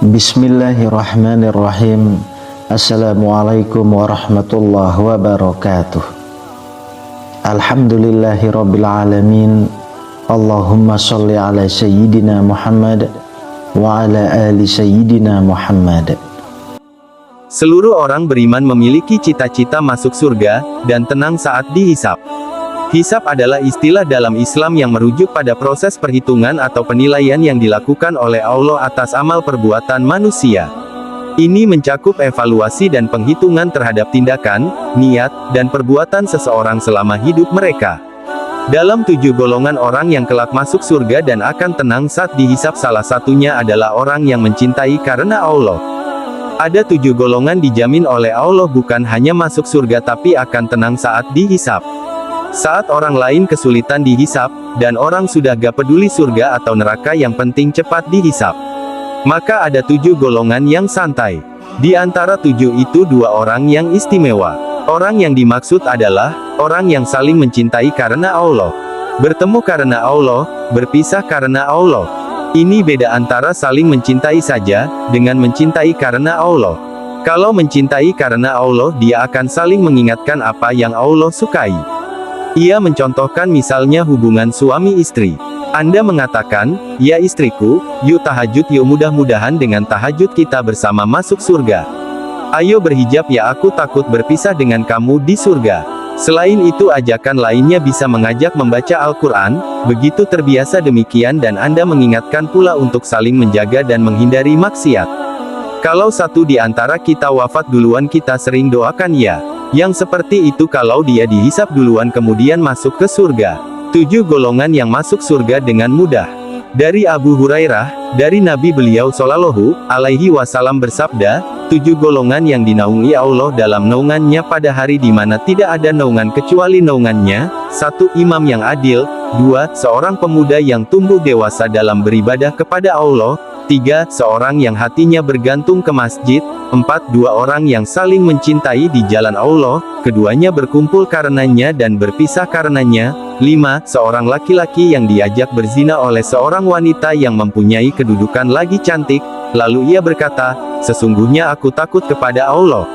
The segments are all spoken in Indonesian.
Bismillahirrahmanirrahim. Assalamualaikum warahmatullahi wabarakatuh. Alhamdulillahirabbil alamin. Allahumma sholli ala sayyidina Muhammad wa ala ali sayyidina Muhammad. Seluruh orang beriman memiliki cita-cita masuk surga dan tenang saat dihisab. Hisab adalah istilah dalam Islam yang merujuk pada proses perhitungan atau penilaian yang dilakukan oleh Allah atas amal perbuatan manusia. Ini mencakup evaluasi dan penghitungan terhadap tindakan, niat, dan perbuatan seseorang selama hidup mereka. Dalam 7 golongan orang yang kelak masuk surga dan akan tenang saat dihisab, salah satunya adalah orang yang mencintai karena Allah. Ada 7 golongan dijamin oleh Allah bukan hanya masuk surga tapi akan tenang saat dihisab. Saat orang lain kesulitan dihisab, dan orang sudah gak peduli surga atau neraka, yang penting cepat dihisab. Maka ada 7 golongan yang santai. Di antara 7 itu 2 orang yang istimewa. Orang yang dimaksud adalah orang yang saling mencintai karena Allah. Bertemu karena Allah, berpisah karena Allah. Ini beda antara saling mencintai saja, dengan mencintai karena Allah. Kalau mencintai karena Allah, dia akan saling mengingatkan apa yang Allah sukai. Ia mencontohkan misalnya hubungan suami istri. Anda mengatakan, "Ya istriku, yuk tahajud yuk, mudah-mudahan dengan tahajud kita bersama masuk surga. Ayo berhijab ya, aku takut berpisah dengan kamu di surga." Selain itu ajakan lainnya bisa mengajak membaca Al-Quran, begitu terbiasa demikian dan Anda mengingatkan pula untuk saling menjaga dan menghindari maksiat. Kalau satu di antara kita wafat duluan, kita sering doakan ya. Yang seperti itu kalau dia dihisab duluan kemudian masuk ke surga. 7 golongan yang masuk surga dengan mudah. Dari Abu Hurairah, dari Nabi beliau Shallallahu alaihi wasallam bersabda, 7 golongan yang dinaungi Allah dalam naungannya pada hari di mana tidak ada naungan kecuali naungannya. 1. Imam yang adil. 2. Seorang pemuda yang tumbuh dewasa dalam beribadah kepada Allah. 3. Seorang yang hatinya bergantung ke masjid. 4. 2 orang yang saling mencintai di jalan Allah, keduanya berkumpul karenanya dan berpisah karenanya. 5. Seorang laki-laki yang diajak berzina oleh seorang wanita yang mempunyai kedudukan lagi cantik, lalu ia berkata, "Sesungguhnya aku takut kepada Allah."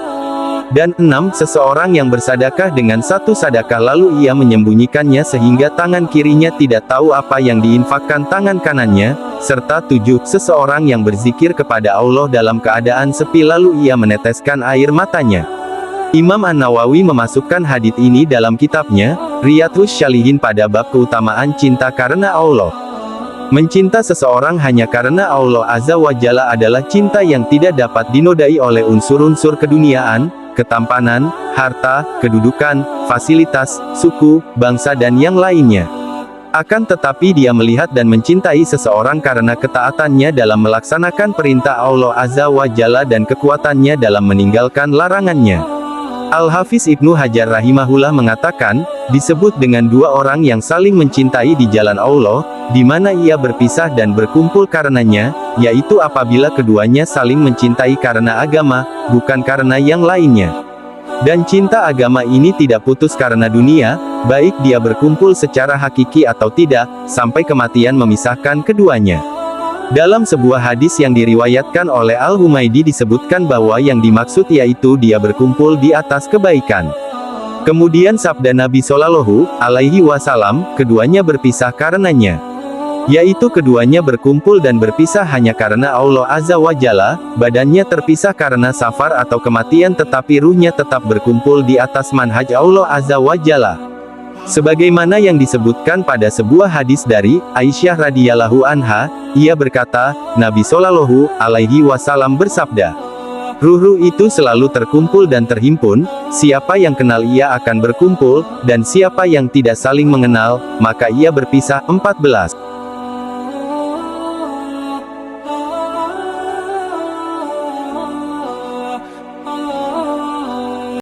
Dan 6. Seseorang yang bersadakah dengan satu sadakah lalu ia menyembunyikannya sehingga tangan kirinya tidak tahu apa yang diinfakkan tangan kanannya. Serta 7. Seseorang yang berzikir kepada Allah dalam keadaan sepi lalu ia meneteskan air matanya. Imam An-Nawawi memasukkan hadits ini dalam kitabnya, Riyadhus Shalihin pada bab keutamaan cinta karena Allah. Mencinta seseorang hanya karena Allah Azza wa Jalla adalah cinta yang tidak dapat dinodai oleh unsur-unsur keduniaan, ketampanan, harta, kedudukan, fasilitas, suku, bangsa dan yang lainnya. Akan tetapi dia melihat dan mencintai seseorang karena ketaatannya dalam melaksanakan perintah Allah Azza wa Jalla dan kekuatannya dalam meninggalkan larangannya. Al-Hafiz Ibnu Hajar rahimahullah mengatakan, disebut dengan 2 orang yang saling mencintai di jalan Allah, di mana ia berpisah dan berkumpul karenanya, yaitu apabila keduanya saling mencintai karena agama, bukan karena yang lainnya. Dan cinta agama ini tidak putus karena dunia, baik dia berkumpul secara hakiki atau tidak, sampai kematian memisahkan keduanya. Dalam sebuah hadis yang diriwayatkan oleh Al-Humaydi disebutkan bahwa yang dimaksud yaitu dia berkumpul di atas kebaikan. Kemudian sabda Nabi Shallallahu alaihi wasallam, keduanya berpisah karenanya. Yaitu keduanya berkumpul dan berpisah hanya karena Allah Azza wa Jalla, badannya terpisah karena safar atau kematian tetapi ruhnya tetap berkumpul di atas manhaj Allah Azza wa Jalla. Sebagaimana yang disebutkan pada sebuah hadis dari Aisyah radhiyallahu anha, ia berkata, Nabi Shallallahu alaihi wasallam bersabda, "Ruh-ruh itu selalu terkumpul dan terhimpun, siapa yang kenal ia akan berkumpul, dan siapa yang tidak saling mengenal, maka ia berpisah." 14.